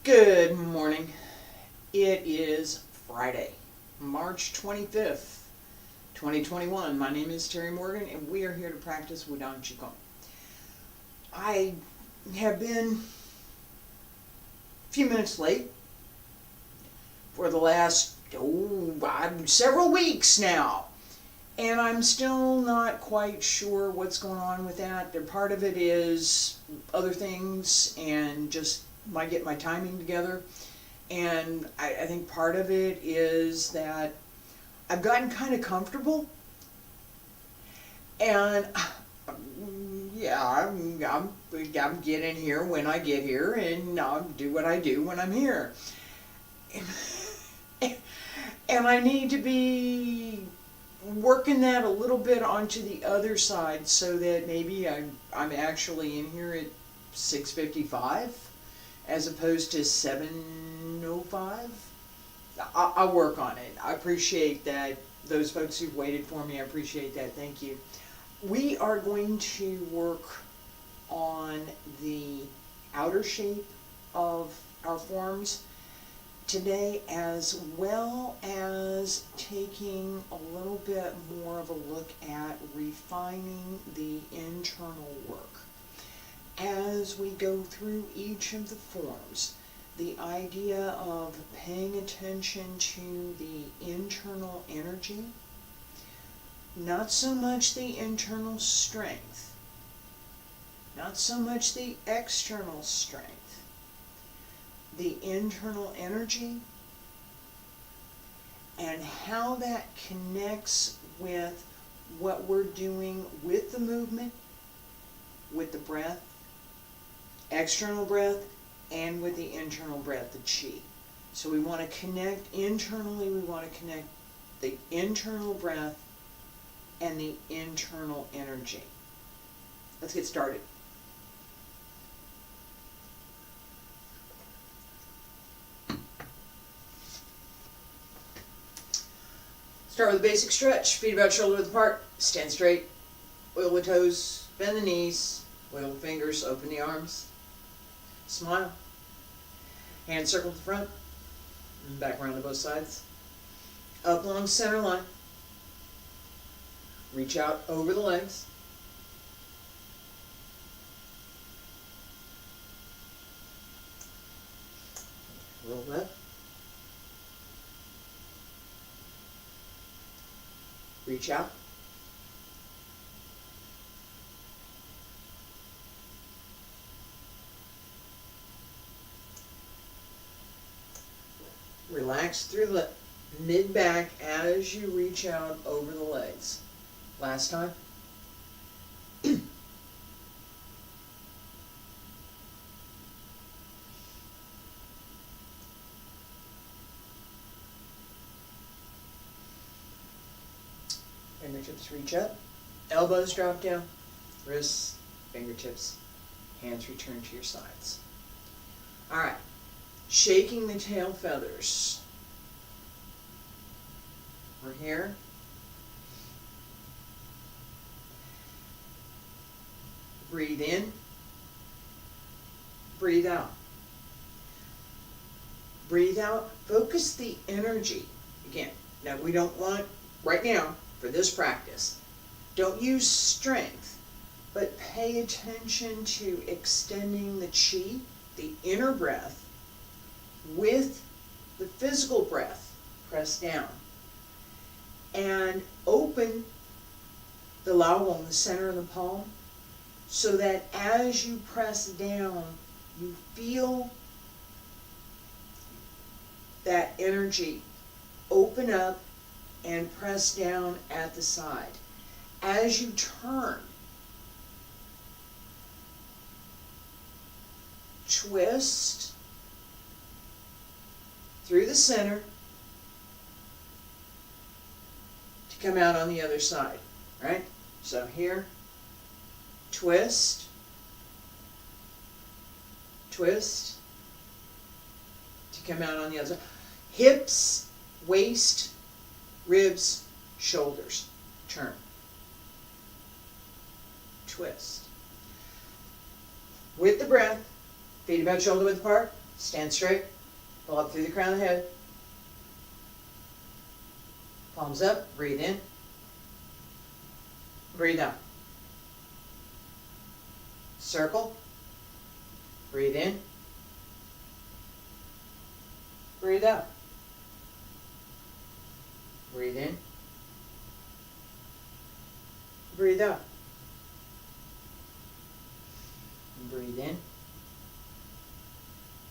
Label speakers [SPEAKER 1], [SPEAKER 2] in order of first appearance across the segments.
[SPEAKER 1] Good morning. It is Friday, March 25th, 2021. My name is Terry Morgan, and we are here to practice Wudang Qigong. I have been a few minutes late for the last several weeks now, and I'm still not quite sure what's going on with that. Part of it is other things and just might get my timing together, and I think part of it is that I've gotten kind of comfortable, and yeah, I'm getting here when I get here, and I'll do what I do when I'm here, and I need to be working that a little bit onto the other side so that maybe I'm actually in here at 6:55 as opposed to 7:05. I'll work on it. I appreciate that. Those folks who've waited for me, I appreciate that. Thank you. We are going to work on the outer shape of our forms today, as well as taking a little bit more of a look at refining the internal work. As we go through each of the forms, the idea of paying attention to the internal energy, not so much the internal strength, not so much the external strength, the internal energy, and how that connects with what we're doing with the movement, with the breath, external breath, and with the internal breath, the chi. So we want to connect internally, we want to connect the internal breath and the internal energy. Let's get started. Start with a basic stretch. Feet about shoulder width apart. Stand straight. Wiggle the toes. Bend the knees. Wiggle the fingers. Open the arms. Smile. Hands circle to the front. And back around to both sides. Up along center line. Reach out over the legs. Roll that. Reach out. Relax through the mid-back as you reach out over the legs. Last time. Fingertips reach up. Elbows drop down. Wrists, fingertips, hands return to your sides. All right. Shaking the tail feathers. We're here. Breathe in. Breathe out. Breathe out. Focus the energy. Again, now we don't want, right now, for this practice, don't use strength, but pay attention to extending the chi, the inner breath, with the physical breath. Press down. And open the Lao, the center of the palm, so that as you press down, you feel that energy open up and press down at the side. As you turn, twist through the center to come out on the other side, right? So here, twist, twist, to come out on the other side. Hips, waist, ribs, shoulders, turn, twist. With the breath, feet about shoulder width apart, Stand straight. Pull up through the crown of the head. Palms up. Breathe in. Breathe out. Circle. Breathe in. Breathe out. Breathe in. Breathe out. Breathe in.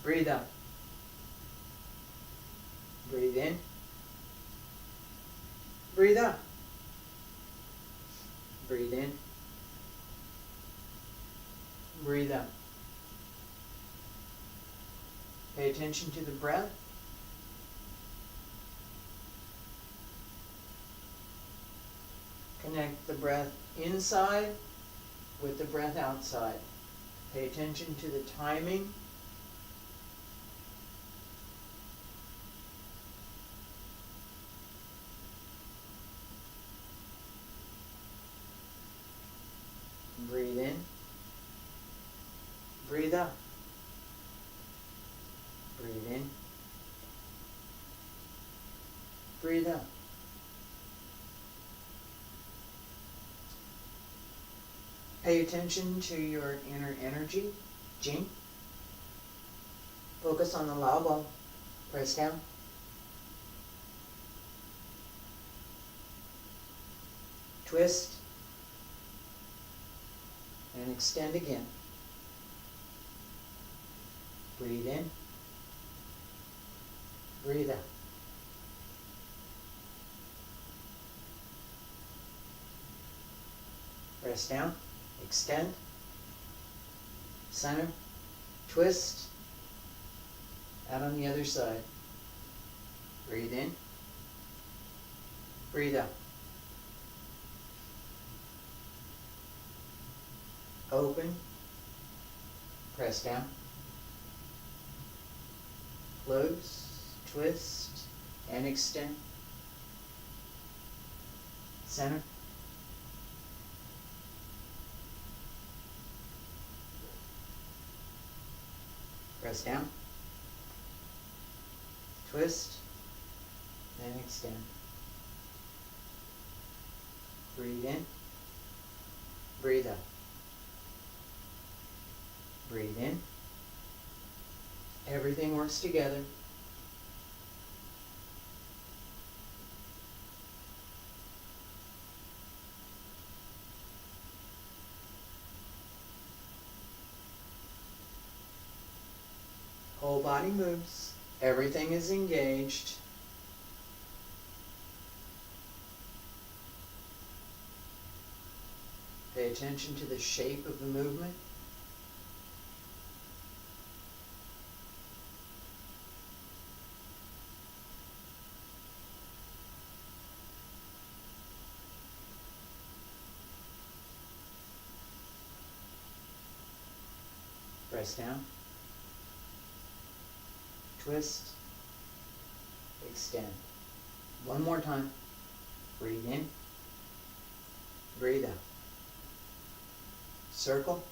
[SPEAKER 1] Breathe out. Breathe in. Breathe out. Breathe in. Breathe out. Pay attention to the breath. Connect the breath inside with the breath outside. Pay attention to the timing. Breathe in. Breathe out. Breathe in. Breathe out. Pay attention to your inner energy, Jing. Focus on the Lao ball. Press down. Twist. And extend again. Breathe in. Breathe out. Press down. Extend. Center. Twist. Out on the other side. Breathe in. Breathe out. Open. Press down. Close. Twist. And extend. Center. Press down. Twist. And extend. Breathe in. Breathe out. Breathe in. Everything works together. Whole body moves. Everything is engaged. Pay attention to the shape of the movement. Press down. Twist. Extend. One more time. Breathe in. Breathe out. Circle.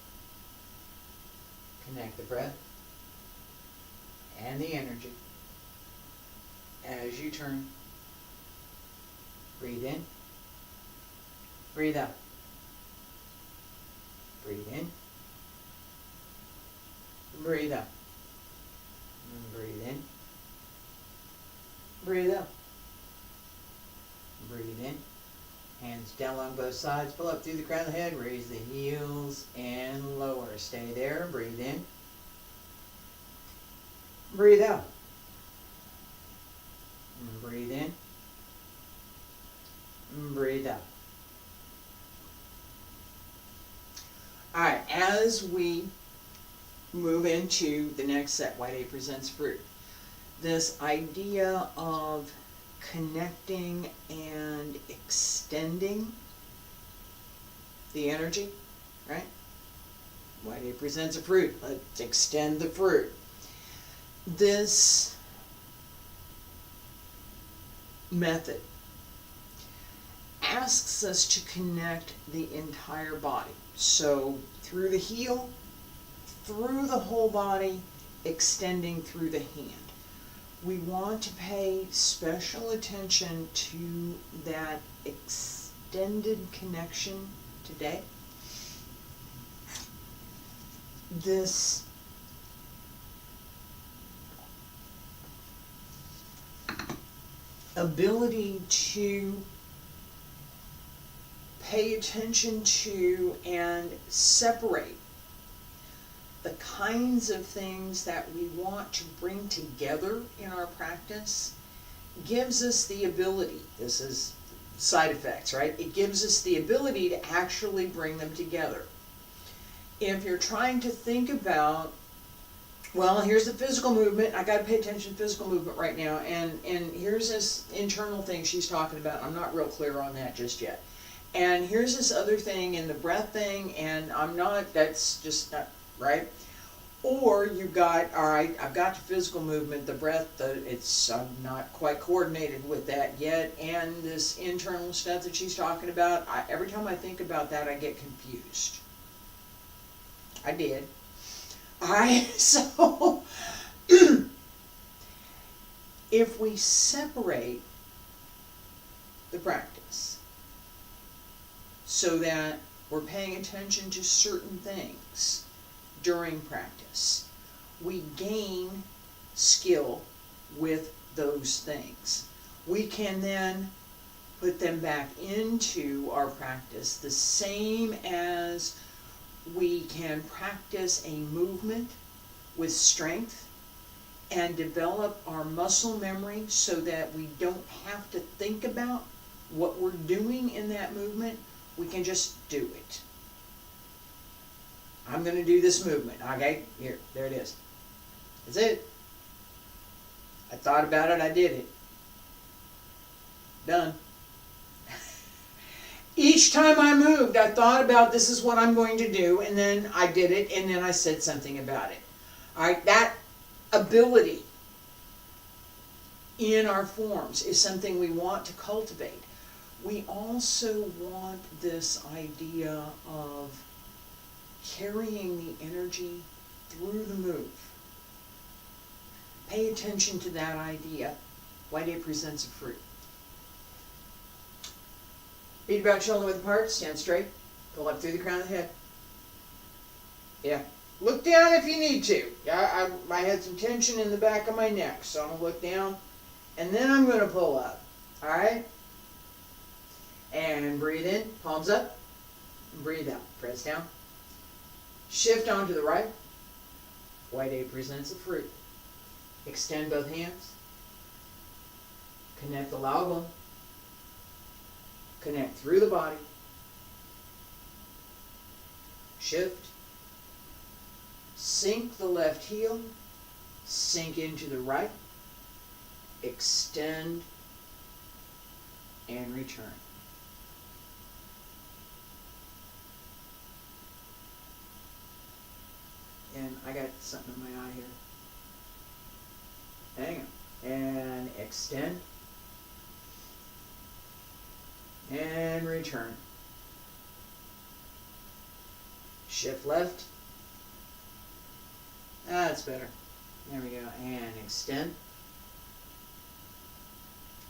[SPEAKER 1] Connect the breath and the energy. As you turn, breathe in. Breathe out. Breathe in. Breathe out. Breathe in. Breathe out. Breathe in. Hands down along both sides. Pull up through the crown of the head. Raise the heels and lower. Stay there. Breathe in. Breathe out. Breathe in. Breathe out. All right, as we move into the next set, White A presents fruit. This idea of connecting and extending the energy, right? White A presents a fruit. Let's extend the fruit. This method asks us to connect the entire body. So through the heel, through the whole body, extending through the hand. We want to pay special attention to that extended connection today. This ability to pay attention to and separate the kinds of things that we want to bring together in our practice gives us the ability, this is side effects, right? It gives us the ability to actually bring them together. If you're trying to think about, well, here's the physical movement, I gotta pay attention to physical movement right now, and here's this internal thing she's talking about, I'm not real clear on that just yet. And here's this other thing and the breath thing, and that's just not right. Or you've got, all right, I've got the physical movement, the breath, I'm not quite coordinated with that yet, and this internal stuff that she's talking about, every time I think about that, I get confused. I did. So, if we separate the practice so that we're paying attention to certain things during practice, we gain skill with those things. We can then put them back into our practice the same as we can practice a movement with strength and develop our muscle memory so that we don't have to think about what we're doing in that movement. We can just do it. I'm going to do this movement. Okay, here, there it is. That's it. I thought about it, I did it. Done. Each time I moved, I thought about this is what I'm going to do, and then I did it, and then I said something about it. All right, that ability in our forms is something we want to cultivate. We also want this idea of carrying the energy through the move. Pay attention to that idea. White Day presents a fruit. Feet about shoulder width apart, stand straight, pull up through the crown of the head. Yeah. Look down if you need to. I had some tension in the back of my neck, so I'm going to look down, and then I'm going to pull up. Alright? And breathe in, palms up, and breathe out. Press down. Shift onto the right. White Day presents a fruit. Extend both hands. Connect the lao bone. Connect through the body. Shift. Sink the left heel. Sink into the right. Extend and return. And I got something in my eye here. Hang on. And extend. And return. Shift left. That's better. There we go. And extend.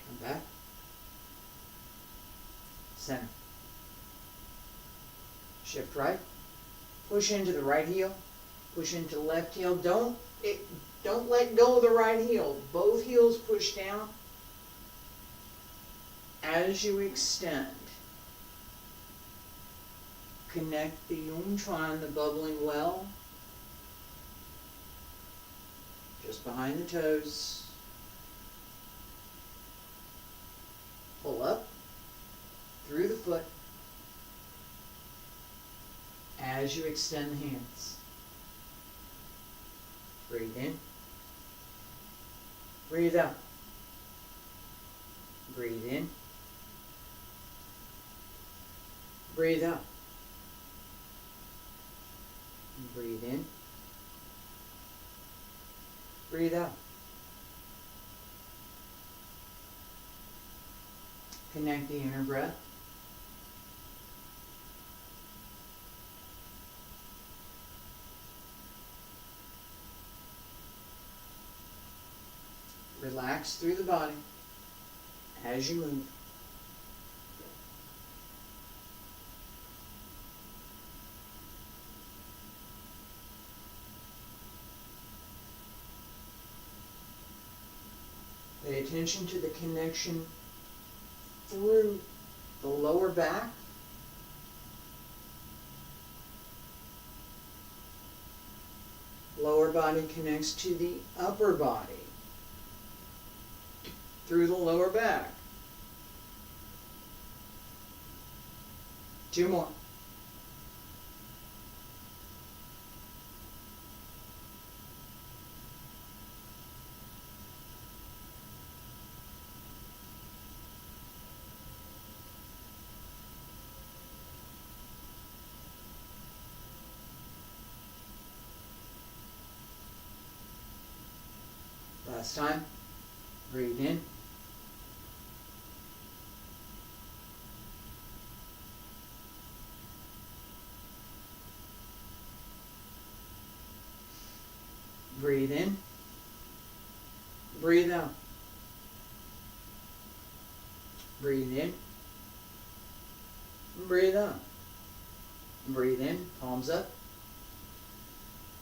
[SPEAKER 1] Come back. Center. Shift right. Push into the right heel. Push into the left heel. Don't let go of the right heel. Both heels push down. As you extend, connect the Yongchuan, the bubbling well, just behind the toes. Pull up through the foot as you extend the hands. Breathe in. Breathe out. Breathe in. Breathe out. Breathe in. Breathe out. Connect the inner breath. Relax through the body as you move. Pay attention to the connection through the lower back, lower body connects to the upper body through the lower back. 2 more. Last time. Breathe in. Breathe in. Breathe out. Breathe in. Breathe out. Breathe in. Palms up.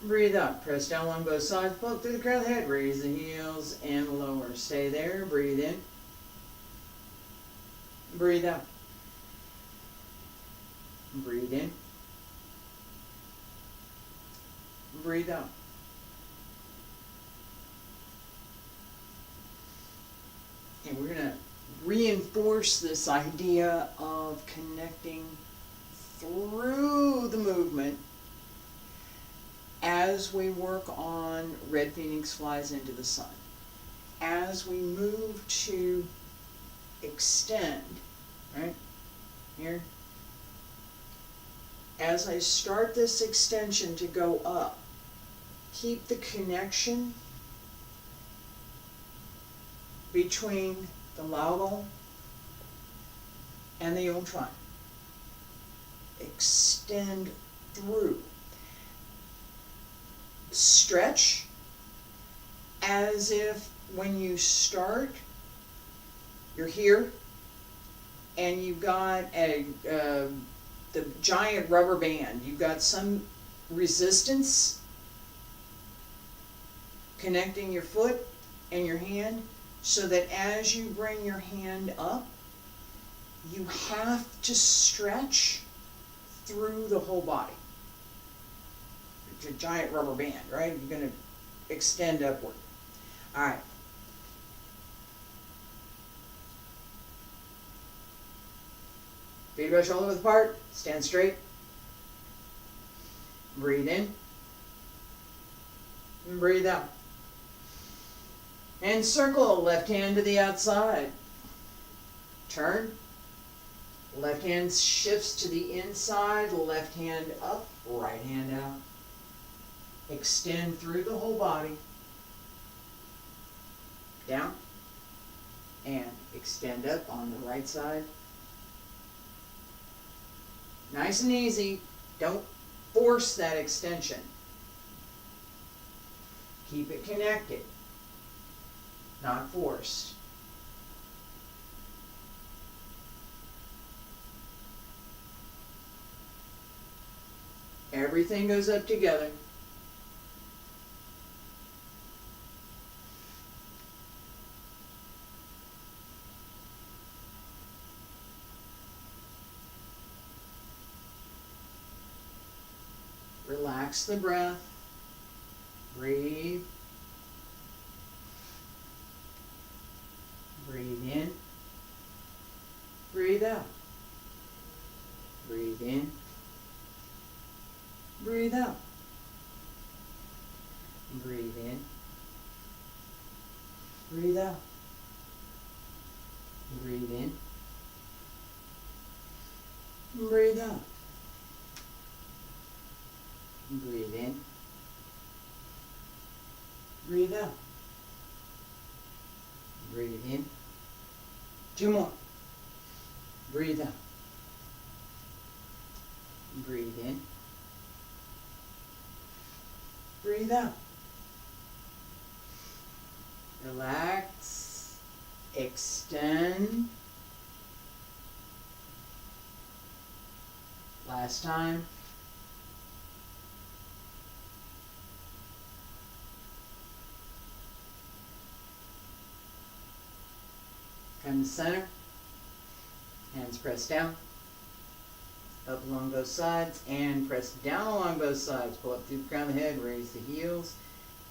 [SPEAKER 1] Breathe out. Press down along both sides. Poke through the crown of the head. Raise the heels and lower. Stay there. Breathe in. Breathe out. Breathe in. Breathe out. And we're going to reinforce this idea of connecting through the movement as we work on Red Phoenix Flies into the Sun. As we move to extend, right, here, as I start this extension to go up, keep the connection between the Laurel and the Ultron. Extend through. Stretch as if when you start, you're here and you've got the giant rubber band. You've got some resistance connecting your foot and your hand, so that as you bring your hand up, you have to stretch through the whole body. It's a giant rubber band, right? You're going to extend upward. All right. Feet brush shoulder width apart. Stand straight. Breathe in. And breathe out. And circle, left hand to the outside. Turn. Left hand shifts to the inside, left hand up, right hand out. Extend through the whole body. Down. And extend up on the right side. Nice and easy. Don't force that extension. Keep it connected. Not forced. Everything goes up together. Relax the breath. Breathe. Breathe in. Breathe out. Breathe in. Breathe out. Breathe in. Breathe out. Breathe in. Breathe out. Breathe in. Breathe out. Breathe in. 2 more. Breathe out. Breathe in. Breathe out. Relax. Extend. Last time. Come to center. Hands press down. Up along both sides and press down along both sides. Pull up through the crown of the head, raise the heels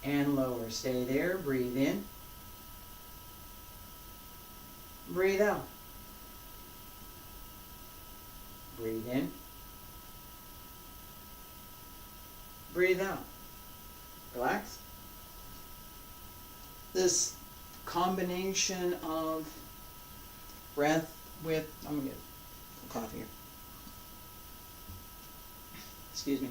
[SPEAKER 1] and lower. Stay there, breathe in. Breathe out. Breathe in. Breathe out. Relax. This combination of breath with, I'm going to get some coffee here. Excuse me.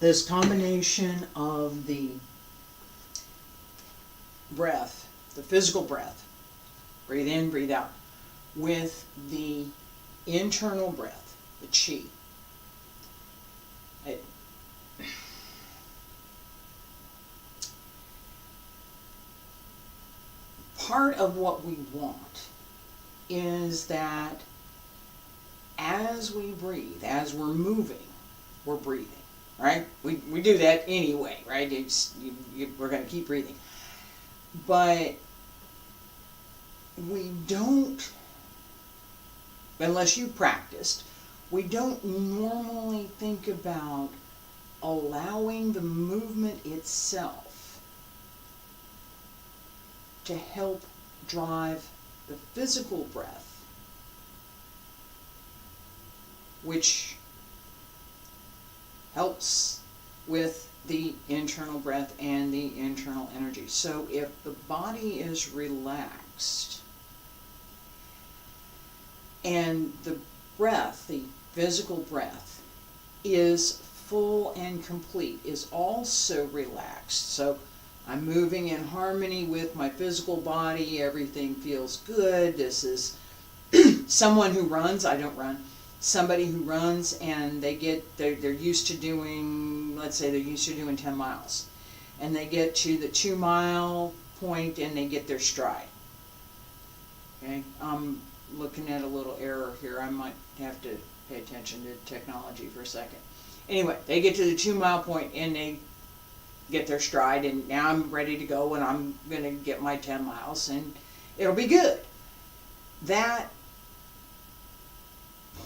[SPEAKER 1] This combination of the breath, the physical breath, breathe in, breathe out, with the internal breath, the chi. Part of what we want is that as we breathe, as we're moving, we're breathing, right? We do that anyway, right? We're going to keep breathing. But we don't, unless you practiced, we don't normally think about allowing the movement itself to help drive the physical breath, which helps with the internal breath and the internal energy. So if the body is relaxed and the breath, the physical breath, is full and complete, is also relaxed. So I'm moving in harmony with my physical body, everything feels good. This is someone who runs, I don't run, somebody who runs and they're used to doing, let's say they're used to doing 10 miles. And they get to the 2-mile point and they get their stride. Okay, I'm looking at a little error here. I might have to pay attention to technology for a second. Anyway, they get to the 2-mile point and they get their stride, and now I'm ready to go and I'm going to get my 10 miles and it'll be good. That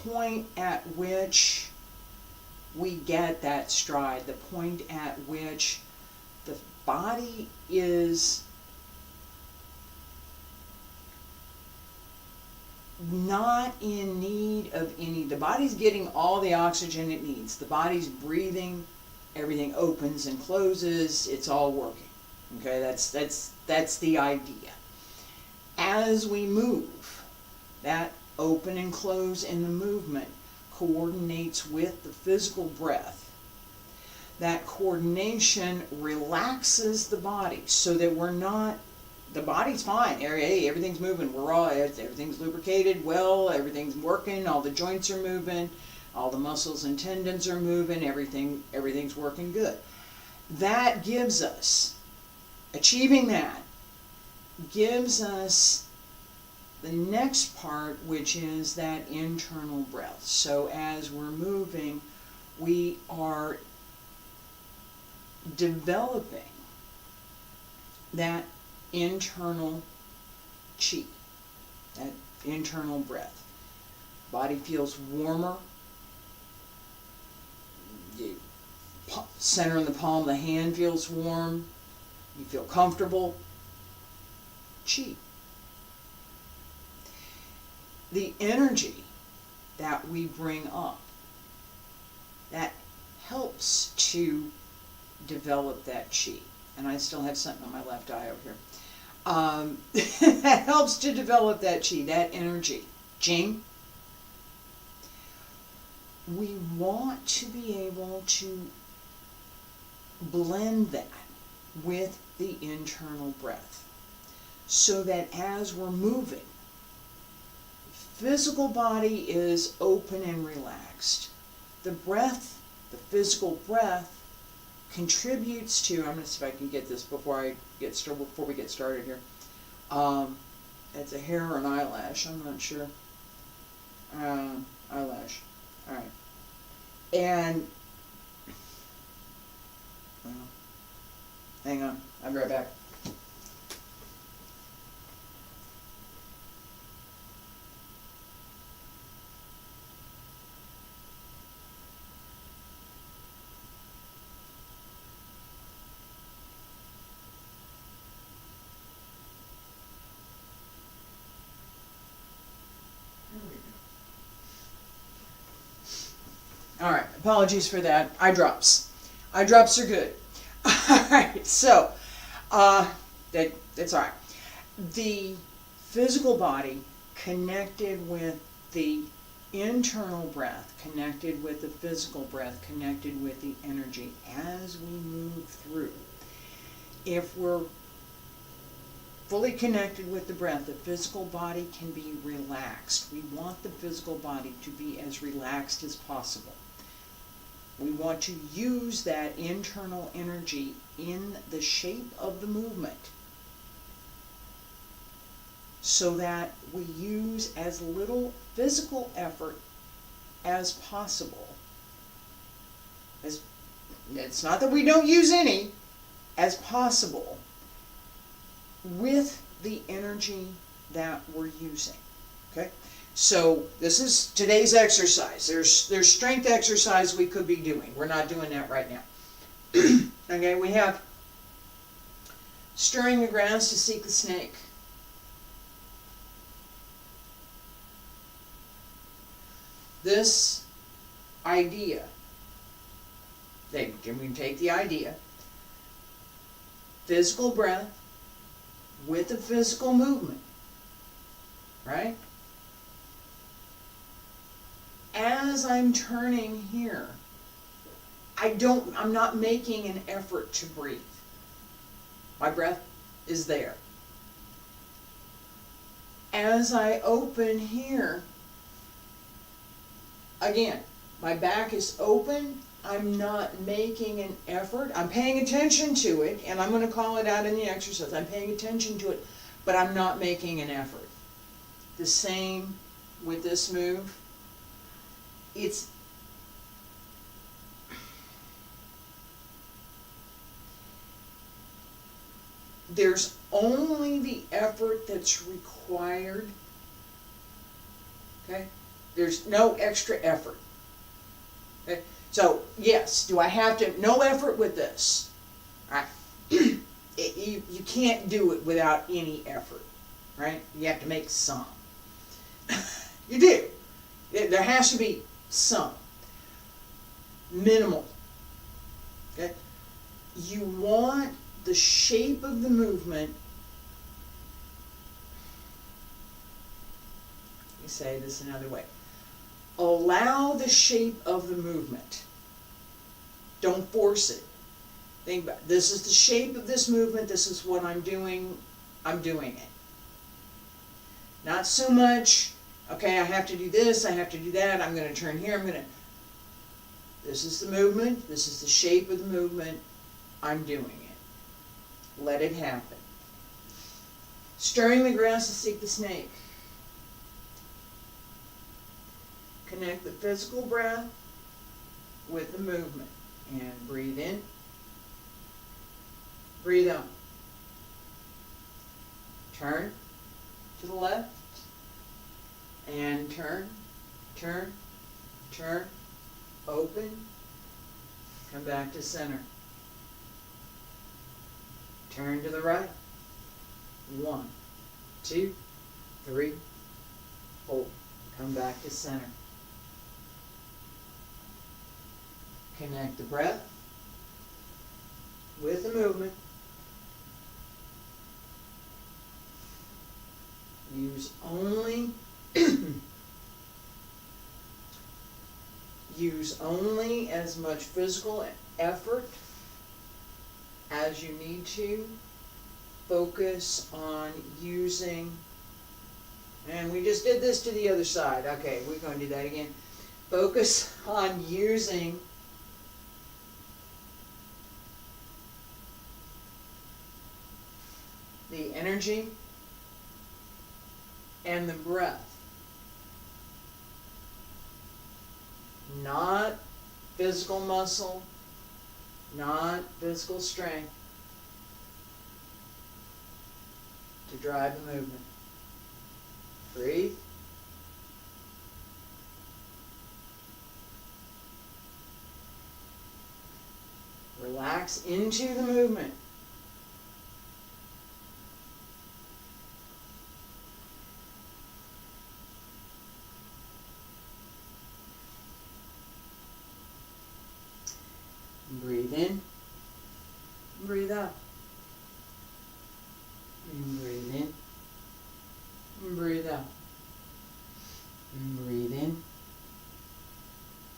[SPEAKER 1] point at which we get that stride, the point at which the body is not in need of any, the body's getting all the oxygen it needs, the body's breathing, everything opens and closes, it's all working. Okay, that's the idea. As we move, that open and close in the movement coordinates with the physical breath. That coordination relaxes the body so that we're not, the body's fine, hey, everything's moving, everything's lubricated well, everything's working, all the joints are moving, all the muscles and tendons are moving, everything's working good. That gives us, achieving that, gives us the next part, which is that internal breath. So as we're moving, we are developing that internal chi, that internal breath. Body feels warmer. The center in the palm of the hand feels warm. You feel comfortable. Chi. The energy that we bring up, that helps to develop that chi. And I still have something on my left eye over here. That helps to develop that chi, that energy. Jing. We want to be able to blend that with the internal breath so that as we're moving, physical body is open and relaxed. The breath, the physical breath, contributes to, I'm gonna see if I can get this before we get started here. It's a hair or an eyelash, I'm not sure. Eyelash. Alright. And, well, hang on, I'll be right back. Alright, apologies for that. Eye drops. Eye drops are good. Alright, so, that's alright. The physical body connected with the internal breath, connected with the physical breath, connected with the energy as we move through. If we're fully connected with the breath, the physical body can be relaxed. We want the physical body to be as relaxed as possible. We want to use that internal energy in the shape of the movement so that we use as little physical effort as possible. It's not that we don't use any, as possible, with the energy that we're using. Okay? So this is today's exercise. There's strength exercise we could be doing. We're not doing that right now. Okay, we have stirring the grounds to seek the snake. This idea, we can take the idea, physical breath with a physical movement, right? As I'm turning here, I'm not making an effort to breathe. My breath is there. As I open here, again, my back is open. I'm not making an effort. I'm paying attention to it, and I'm going to call it out in the exercise. I'm paying attention to it, but I'm not making an effort. The same with this move. There's only the effort that's required. Okay? There's no extra effort. Okay? So, yes, do I have to, no effort with this. Right? You can't do it without any effort. Right? You have to make some. You do. There has to be some. Minimal. Okay? You want the shape of the movement. Let me say this another way. Allow the shape of the movement. Don't force it. Think about it. This is the shape of this movement. This is what I'm doing. I'm doing it. Not so much, okay, I have to do this, I have to do that, I'm going to turn here, this is the movement, this is the shape of the movement, I'm doing it. Let it happen. Stirring the grass to seek the snake. Connect the physical breath with the movement. And breathe in. Breathe out. Turn to the left. And turn, turn, turn. Open. Come back to center. Turn to the right. 1, 2, 3, 4. Come back to center. Connect the breath with the movement. Use only as much physical effort as you need to. Focus on using, and we just did this to the other side. Okay, we're going to do that again. Focus on using energy and the breath. Not physical muscle, not physical strength to drive the movement. Breathe. Relax into the movement. Breathe in, breathe out. Breathe in, breathe out. Breathe in,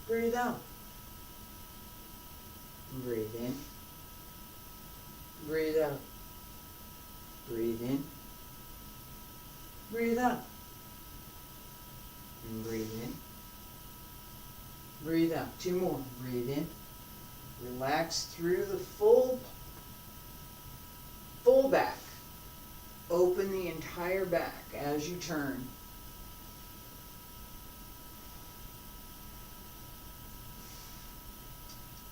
[SPEAKER 1] breathe out. Breathe in, breathe out. Breathe in, breathe out. And breathe in, breathe out. Two more. Breathe in. Relax through the full back. Open the entire back as you turn.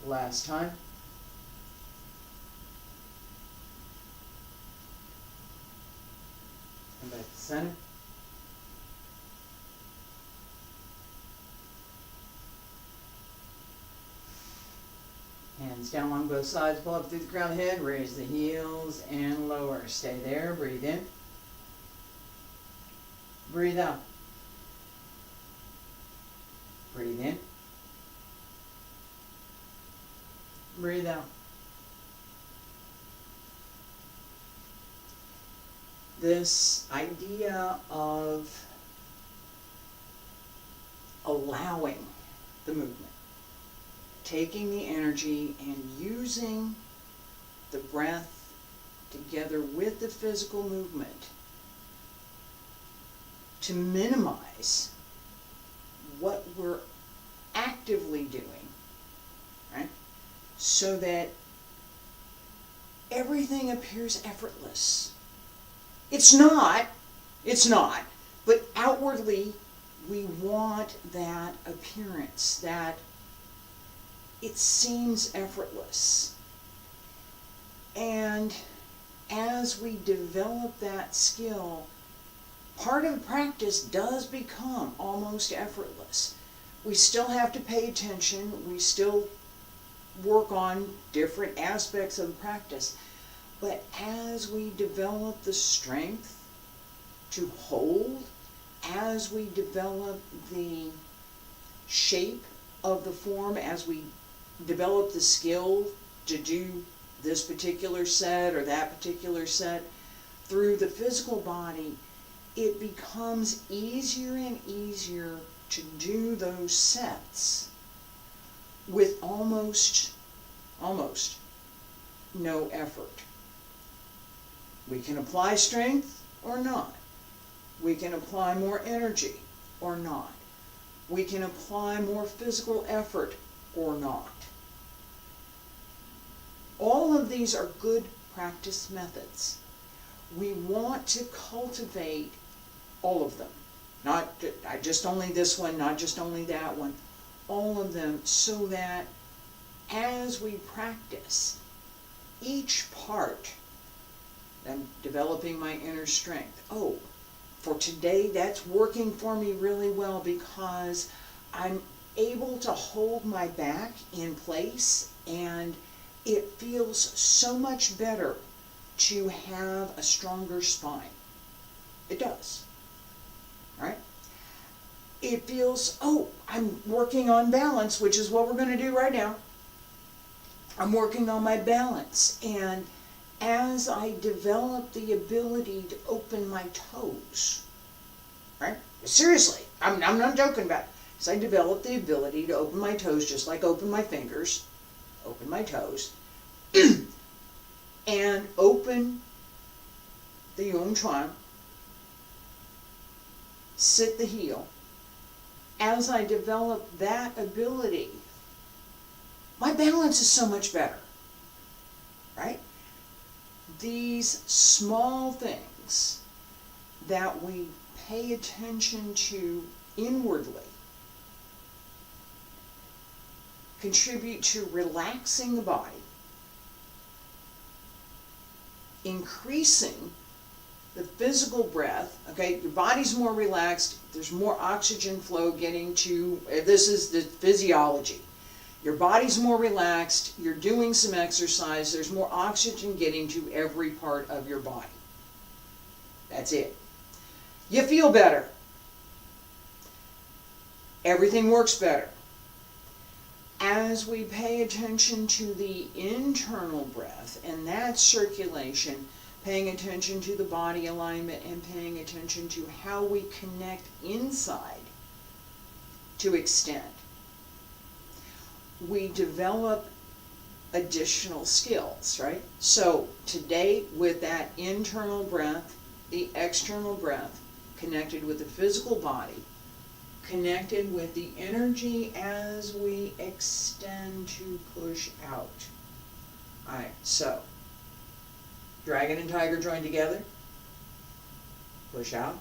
[SPEAKER 1] Last time. Come back to center. Hands down on both sides, pull up through the crown of the head, raise the heels and lower. Stay there, breathe in. Breathe out. Breathe in. Breathe out. This idea of allowing the movement, taking the energy and using the breath together with the physical movement to minimize what we're actively doing, right? So that everything appears effortless. It's not, but outwardly we want that appearance, that it seems effortless. And as we develop that skill, part of the practice does become almost effortless. We still have to pay attention, we still work on different aspects of the practice, but as we develop the strength to hold, as we develop the shape of the form, as we develop the skill to do this particular set or that particular set through the physical body, it becomes easier and easier to do those sets with almost no effort. We can apply strength or not. We can apply more energy or not. We can apply more physical effort or not. All of these are good practice methods. We want to cultivate all of them. Not just only this one, not just only that one. All of them, so that as we practice each part, I'm developing my inner strength. Oh, for today that's working for me really well because I'm able to hold my back in place, and it feels so much better to have a stronger spine. It does, right? It feels, oh, I'm working on balance, which is what we're going to do right now. I'm working on my balance, and as I develop the ability to open my toes, right? Seriously, I'm not joking about it. As I develop the ability to open my toes, just like open my fingers, open my toes, and open the Yung Chuan, sit the heel. As I develop that ability, my balance is so much better, right? these small things that we pay attention to inwardly contribute to relaxing the body, increasing the physical breath. Okay, your body's more relaxed, there's more oxygen flow getting to, this is the physiology. Your body's more relaxed, you're doing some exercise, there's more oxygen getting to every part of your body. That's it. You feel better. Everything works better. As we pay attention to the internal breath and that circulation, paying attention to the body alignment and paying attention to how we connect inside to extend, we develop additional skills, right? So today, with that internal breath, the external breath, connected with the physical body, connected with the energy as we extend to push out. Alright, so dragon and tiger join together, push out.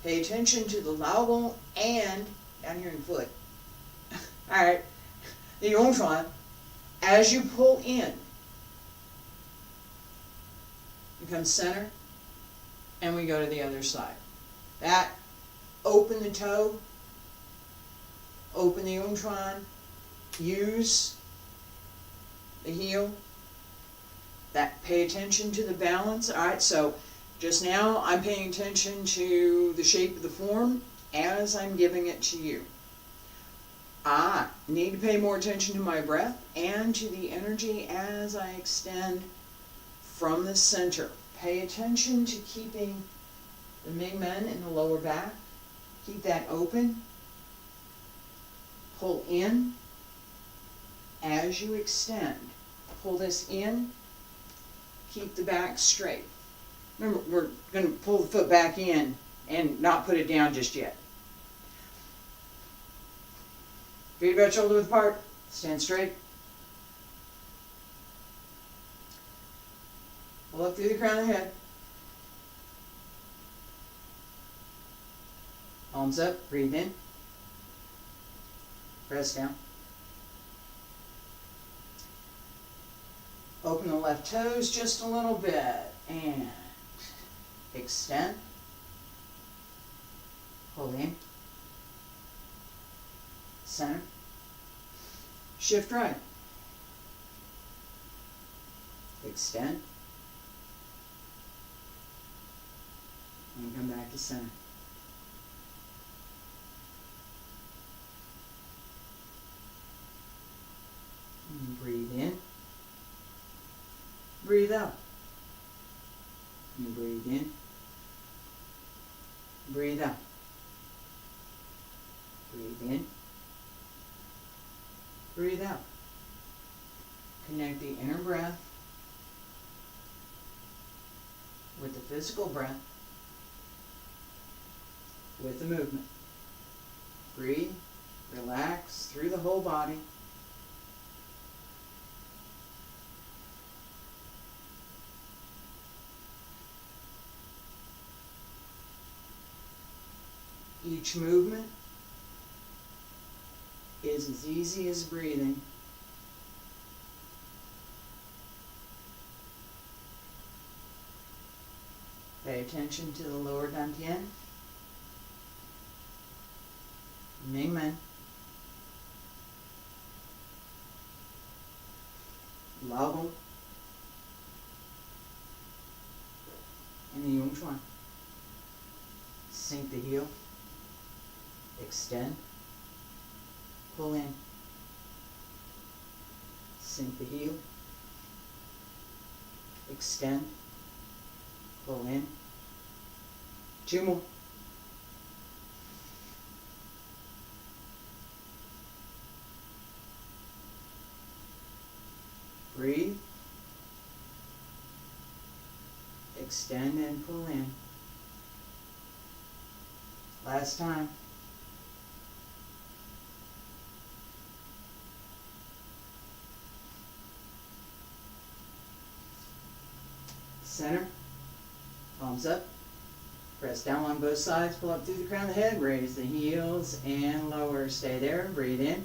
[SPEAKER 1] Pay attention to the laogon and down here in foot. Alright, the yongchuan, as you pull in, you come center, and we go to the other side. That, open the toe, open the yongchuan, use the heel. That, pay attention to the balance. Alright, so just now I'm paying attention to the shape of the form as I'm giving it to you. I need to pay more attention to my breath and to the energy as I extend from the center. Pay attention to keeping the Mingmen in the lower back. Keep that open. Pull in as you extend. Pull this in. Keep the back straight. Remember, we're going to pull the foot back in and not put it down just yet. Feet about shoulder width apart. Stand straight. Pull up through the crown of the head. Palms up. Breathe in. Press down. Open the left toes just a little bit. And extend. Pull in. Center. Shift right. Extend. And come back to center. And breathe in. Breathe out. And breathe in. Breathe out. Breathe in. Breathe out. Connect the inner breath with the physical breath, with the movement. Breathe, relax through the whole body. Each movement is as easy as breathing. Pay attention to the lower dantian, Mingmen, laogon, and the yongchuan. Sink the heel, extend, pull in, sink the heel, extend, pull in. 2 more. Breathe, extend and pull in. Last time. Center. Palms up. Press down on both sides, pull up through the crown of the head, raise the heels and lower. Stay there, breathe in.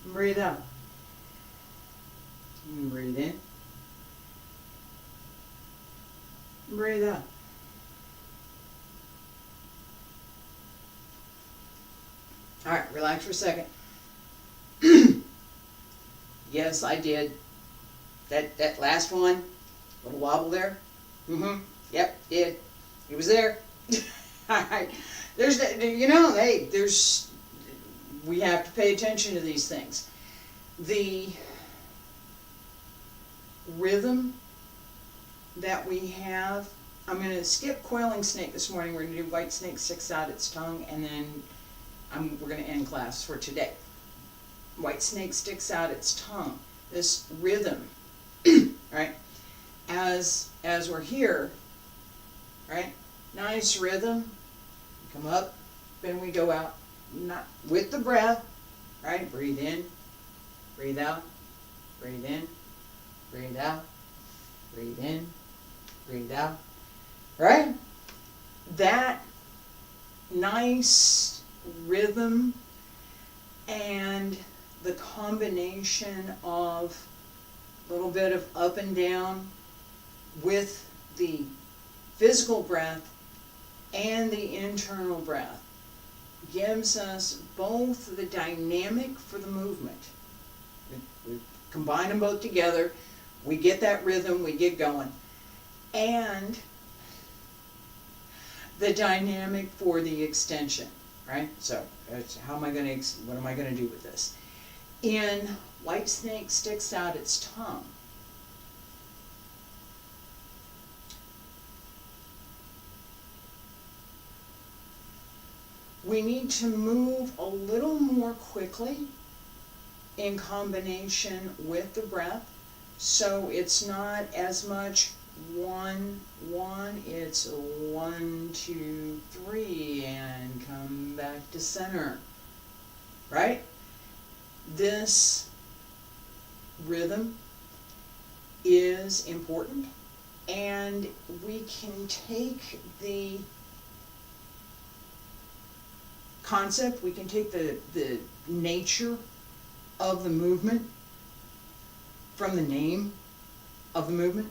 [SPEAKER 1] Breathe out. And breathe in. Breathe out. All right, relax for a second. Yes, I did. That last one, little wobble there. Yep, did. It was there. All right. There's, you know, hey, we have to pay attention to these things. The rhythm that we have, I'm going to skip Coiling Snake this morning. We're going to do White Snake sticks out its tongue, and then we're going to end class for today. White Snake sticks out its tongue. This rhythm, right? As we're here, right? Nice rhythm. Come up, then we go out. Not with the breath, right? Breathe in, breathe out, breathe in, breathe out, breathe in, breathe out. Right? That nice rhythm and the combination of a little bit of up and down with the physical breath and the internal breath gives us both the dynamic for the movement. We combine them both together, we get that rhythm, we get going, and the dynamic for the extension, right? So, what am I going to do with this? In White Snake sticks out its tongue, we need to move a little more quickly in combination with the breath, so it's not as much 1, 1, it's 1, 2, 3, and come back to center, right? This rhythm is important, and we can take the concept, we can take the nature of the movement from the name of the movement.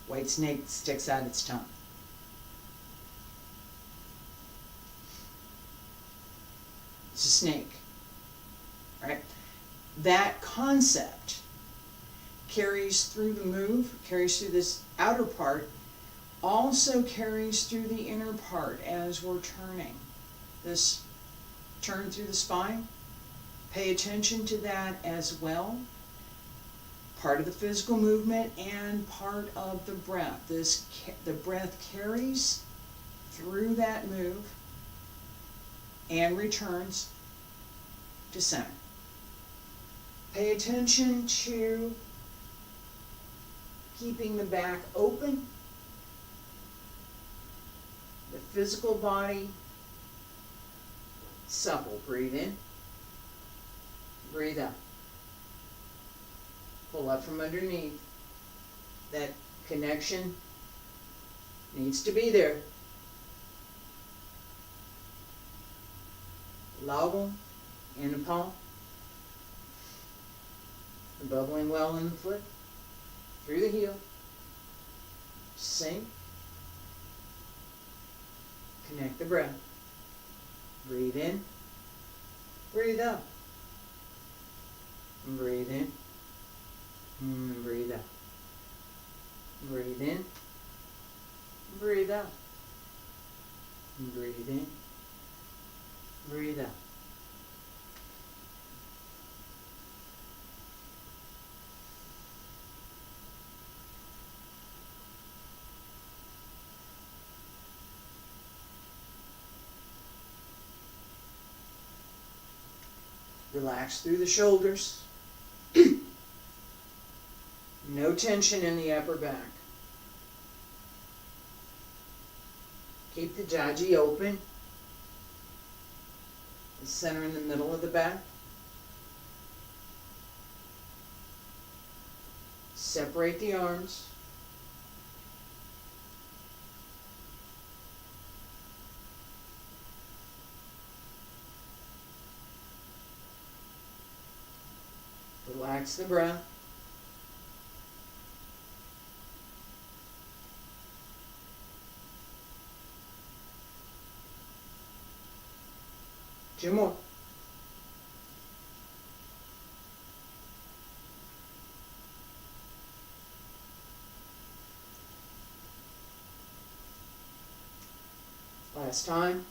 [SPEAKER 1] White snake sticks out its tongue. It's a snake, right? That concept carries through the move, carries through this outer part, also carries through the inner part as we're turning. This turn through the spine, pay attention to that as well. Part of the physical movement and part of the breath. The breath carries through that move and returns to center. Pay attention to keeping the back open, the physical body supple. Breathe in, breathe out. Pull up from underneath. That connection needs to be there. Lobble in the palm. The bubbling well in the foot. Through the heel. Sink. Connect the breath. Breathe in. Breathe out. And breathe in. And breathe out. Breathe in. Breathe out. And breathe in. Breathe out. Relax through the shoulders. No tension in the upper back. Keep the jaji open. The center in the middle of the back. Separate the arms. Relax the breath. Two more. Last time.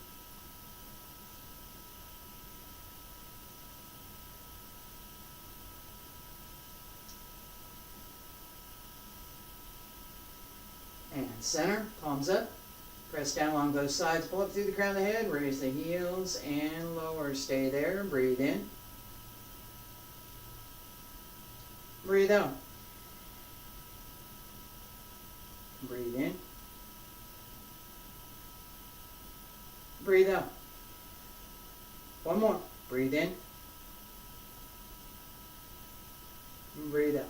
[SPEAKER 1] And center, palms up. Press down along both sides, pull up through the crown of the head, raise the heels and lower. Stay there, breathe in. Breathe out. Breathe in. Breathe out. One more. Breathe in. And breathe out.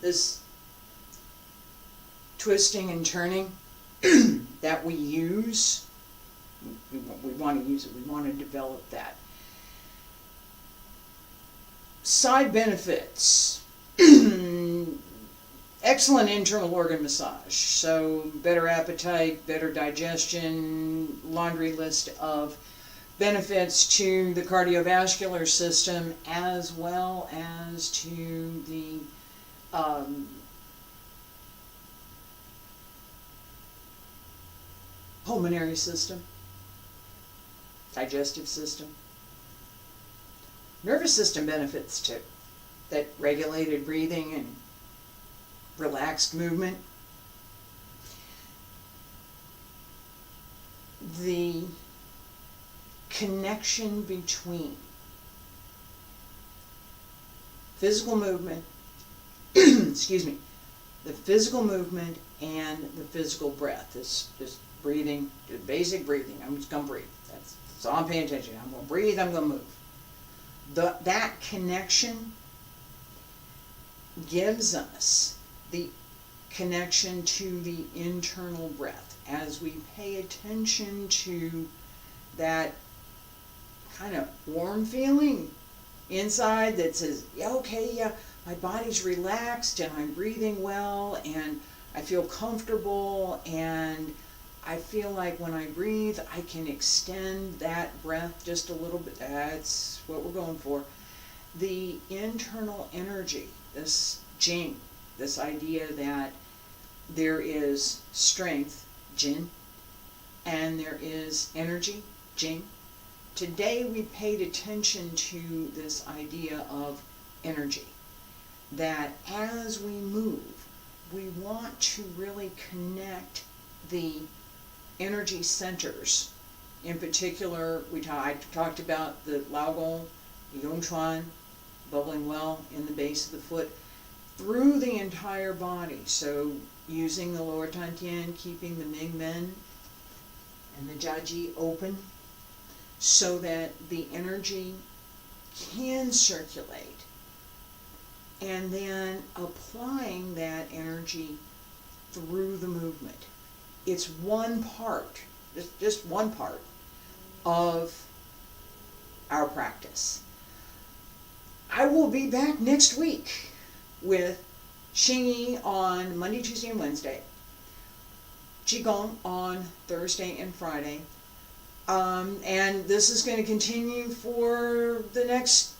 [SPEAKER 1] This twisting and turning that we use, we want to use it, we want to develop that. Side benefits. Excellent internal organ massage. So better appetite, better digestion, laundry list of benefits to the cardiovascular system as well as to the pulmonary system, digestive system. Nervous system benefits too. That regulated breathing and relaxed movement. The connection between physical movement, excuse me, the physical movement and the physical breath. This breathing, just basic breathing. I'm just going to breathe. That's all I'm paying attention to. I'm going to breathe, I'm going to move. That connection gives us the connection to the internal breath. As we pay attention to that kind of warm feeling inside that says, yeah, okay, yeah, my body's relaxed and I'm breathing well and I feel comfortable and I feel like when I breathe I can extend that breath just a little bit. That's what we're going for. The internal energy, this Jing, this idea that there is strength, Jin, and there is energy, Jing. Today we paid attention to this idea of energy, that as we move, we want to really connect the energy centers. In particular, I talked about the Laogong, the Yongchuan, bubbling well in the base of the foot, through the entire body. So using the lower Tantian, keeping the Mingmen and the Jiaji open so that the energy can circulate, and then applying that energy through the movement. It's one part, just one part of our practice. I will be back next week with Xingyi on Monday, Tuesday, and Wednesday, Qigong on Thursday and Friday, and this is going to continue for the next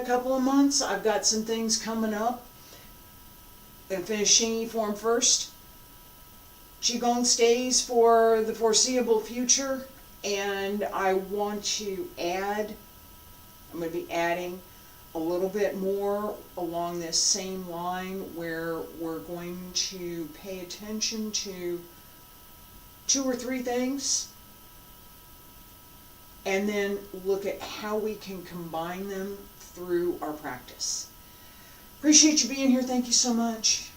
[SPEAKER 1] couple of months. I've got some things coming up. I'm going to finish Xingyi form first. Qigong stays for the foreseeable future, and I want to add, I'm going to be adding a little bit more along this same line where we're going to pay attention to 2 or 3 things and then look at how we can combine them through our practice. Appreciate you being here. Thank you so much.